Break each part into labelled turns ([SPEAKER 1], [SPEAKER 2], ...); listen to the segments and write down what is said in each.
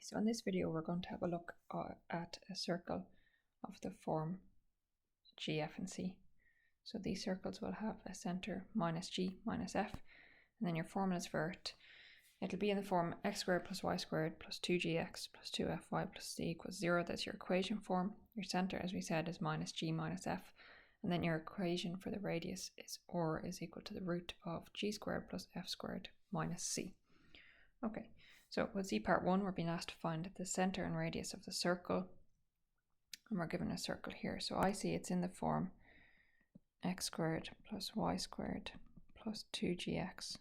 [SPEAKER 1] So in this video we're going to have a look at a circle of the form g, f and c. So these circles will have a centre minus g minus f, and then your formulas for it, it'll be in the form x squared plus y squared plus 2gx plus 2fy plus c equals 0. That's your equation form. Your centre, as we said, is minus g minus f, and then your equation for the radius is or is equal to the root of g squared plus f squared minus c. Okay, so with Z part 1, we're being asked to find the centre and radius of the circle, and we're given a circle here. So I see it's in the form x squared plus y squared plus 2gx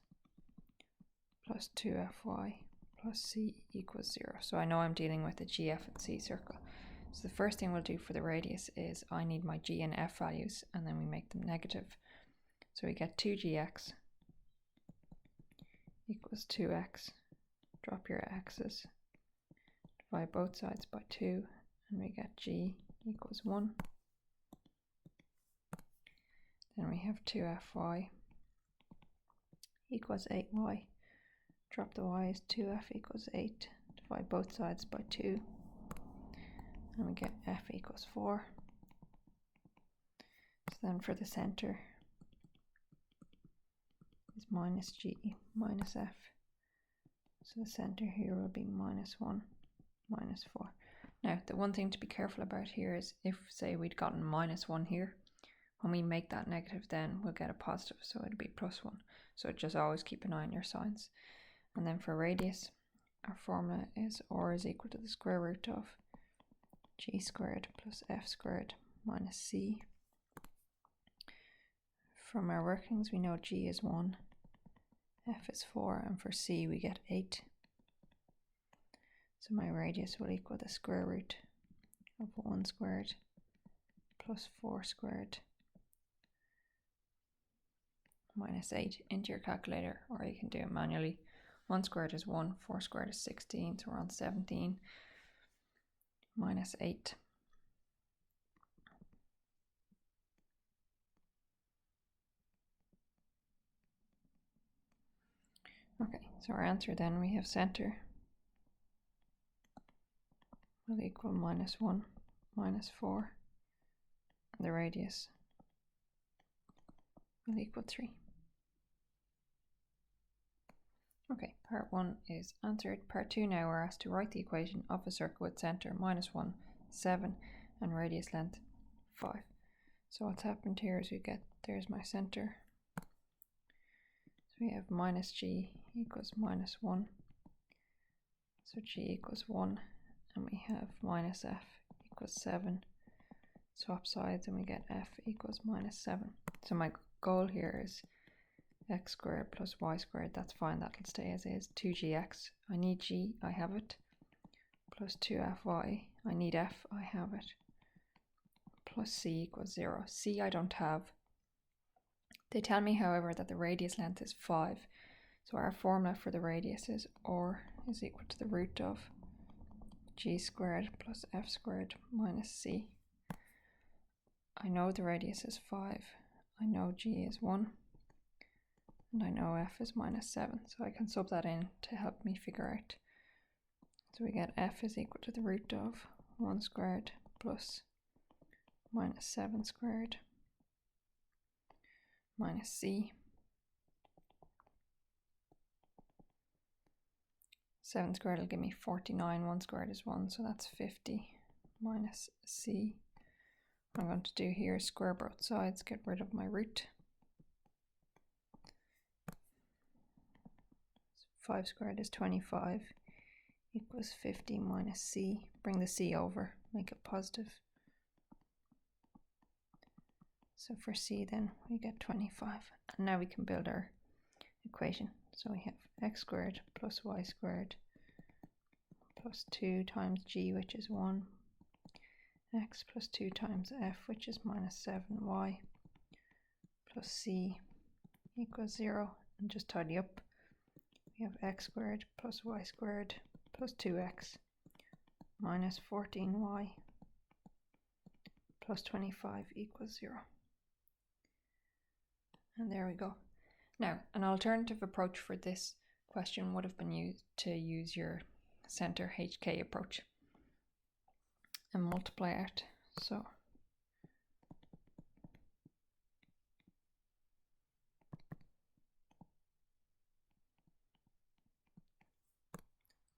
[SPEAKER 1] plus 2fy plus c equals 0. So I know I'm dealing with a g, f and c circle. So the first thing we'll do for the radius is I need my g and f values, and then we make them negative. So we get 2gx equals 2x. Drop your x's, divide both sides by 2, and we get g equals 1. Then we have 2fy equals 8y. Drop the y's, 2f equals 8. Divide both sides by 2, and we get f equals 4. So then for the centre is minus g minus f. So the centre here will be minus 1, minus 4. Now, the one thing to be careful about here is if, say, we'd gotten minus 1 here, when we make that negative, then we'll get a positive, so it'll be plus 1. So just always keep an eye on your signs. And then for radius, our formula is r is equal to the square root of g squared plus f squared minus c. From our workings, we know g is 1. F is 4, and for c we get 8. So my radius will equal the square root of 1 squared plus 4 squared minus 8 into your calculator, or you can do it manually. 1 squared is 1, 4 squared is 16, so we're on 17 minus 8. Okay, so our answer then, we have centre will equal minus 1, minus 4, and the radius will equal 3. Okay, part 1 is answered. Part 2 now, we're asked to write the equation of a circle with centre minus 1, 7, and radius length 5. So what's happened here is there's my centre. So we have minus g equals minus 1. So g equals 1, and we have minus f equals 7. Swap sides and we get f equals minus 7. So my goal here is x squared plus y squared. That's fine, that'll stay as is. 2gx, I need g, I have it. Plus 2fy, I need f, I have it. Plus c equals 0. c I don't have. They tell me, however, that the radius length is 5. So our formula for the radius is r is equal to the root of g squared plus f squared minus c. I know the radius is 5. I know g is 1. And I know f is minus 7. So I can sub that in to help me figure out. So we get f is equal to the root of 1 squared plus minus 7 squared minus c. 7 squared will give me 49, 1 squared is 1, so that's 50 minus c. What I'm going to do here is square both sides, get rid of my root. 5 squared is 25 equals 50 minus c. Bring the c over, make it positive. So for c then we get 25. And now we can build our equation. So we have x squared plus y squared plus 2 times g, which is 1, x plus 2 times f, which is minus 7y, plus c equals 0. And just tidy up. We have x squared plus y squared plus 2x minus 14y plus 25 equals 0. And there we go. Now, an alternative approach for this question would have been to use your center HK approach and multiply out. So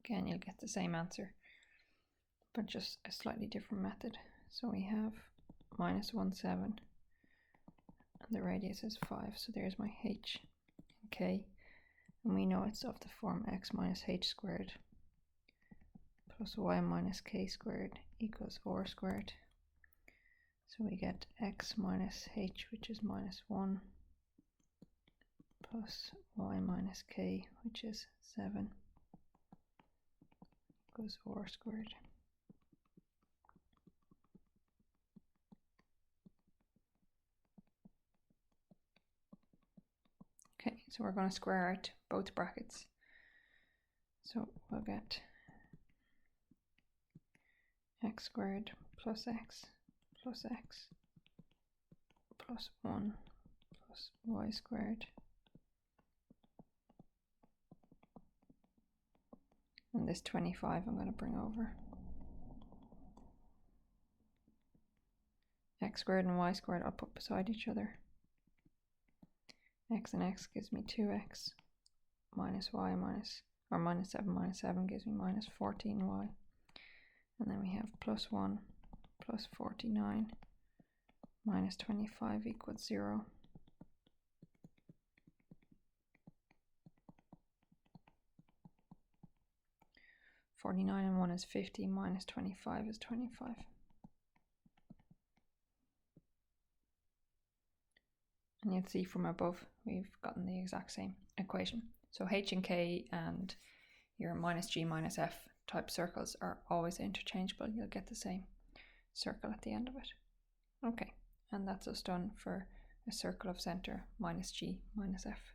[SPEAKER 1] again, you'll get the same answer, but just a slightly different method. So we have minus 1, 7, and the radius is 5. So there's my h and k, and we know it's of the form x minus h squared plus y minus k squared equals r squared. So we get x minus h, which is minus 1, plus y minus k, which is 7, equals r squared. Okay, so we're going to square out both brackets. So we'll get x squared plus x plus 1 plus y squared. And this 25 I'm going to bring over. X squared and y squared I'll put beside each other. X and x gives me 2x minus y minus 7 gives me minus 14y. And then we have plus 1 plus 49 minus 25 equals 0. (49) and 1 is 50, minus 25 is 25. And you'll see from above we've gotten the exact same equation. So h and k and your minus g minus f type circles are always interchangeable. You'll get the same circle at the end of it. Okay, and that's us done for a circle of center minus g minus f.